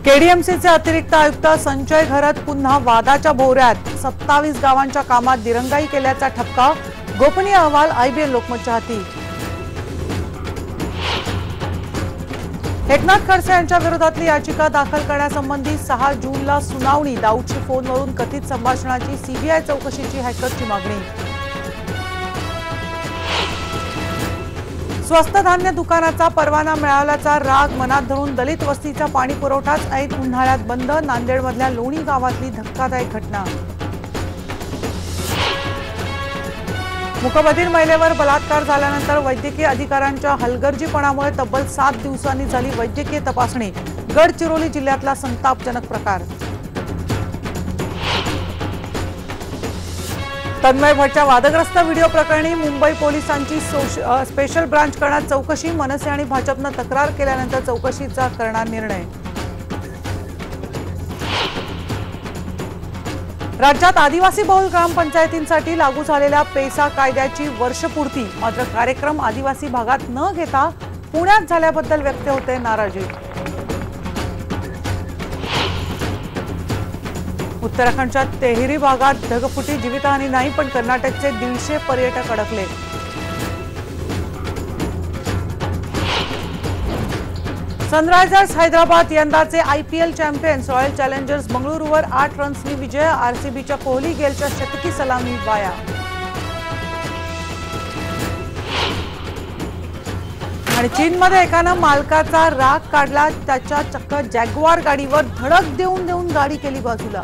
केडीएमसीचे अतिरिक्त आयुक्त संजय घरत पुन्हा वादाच्या भोवऱ्यात 27 गावांच्या कामात दिरंगाई केल्याचा ठपका। गोपनीय अहवाल आयबीएन लोकमतच्या हाती। एकनाथ खडसे यांच्या विरोधातली याचिका दाखल करण्यासंबंधी 6 जूनला सुनावणी। दाऊदची फोनवरून कथित संभाषणाची सीबीआय चौकशीची हॅकरची मागणी। स्वस्त धान्य दुकानाचा परवाना मिळाल्याचा राग मनात धरून दलित वस्तीचा पाणी पुरवठाच ऐन उन्हाळ्यात बंद। नांदेडमधल्या लोणी गावातली धक्कादायक घटना। मुकबधीर महिलेवर बलात्कार झाल्यानंतर वैद्यकीय अधिकाऱ्यांच्या हलगर्जीपणामुळे तब्बल 7 दिवसांनी झाली वैद्यकीय तपासणी। गडचिरोली जिल्ह्यातला संतापजनक प्रकार। तन्मय भट्टच्या वादग्रस्त व्हिडिओ प्रकरणी मुंबई पोलिसांची स्पेशल ब्रांच करण्यात चौकशी। मनसे आणि भाजपनं तक्रार केल्यानंतर चौकशीचा करणार निर्णय। राज्यात आदिवासी बहुल ग्रामपंचायतींसाठी लागू झालेल्या पेसा कायद्याची वर्षपूर्ती। मात्र कार्यक्रम आदिवासी भागात न घेता पुण्यात झाल्याबद्दल व्यक्त होते नाराजी। उत्तराखंडच्या तेहरी भागात ढगफुटी, जीवितहानी नाही, पण कर्नाटकचे 150 पर्यटक अडकले। सनरायझर्स हैदराबाद यंदाचे आयपीएल चॅम्पियन्स। रॉयल चॅलेंजर्स बंगळुरूवर 8 रन्सनी विजय। आरसीबीच्या कोहली गेलच्या शतकी सलामी वाया। आणि चीनमध्ये एकानं मालकाचा राग काढला। त्याच्या चक्क जॅग्वार गाडीवर धडक देऊन गाडी केली बाजूला।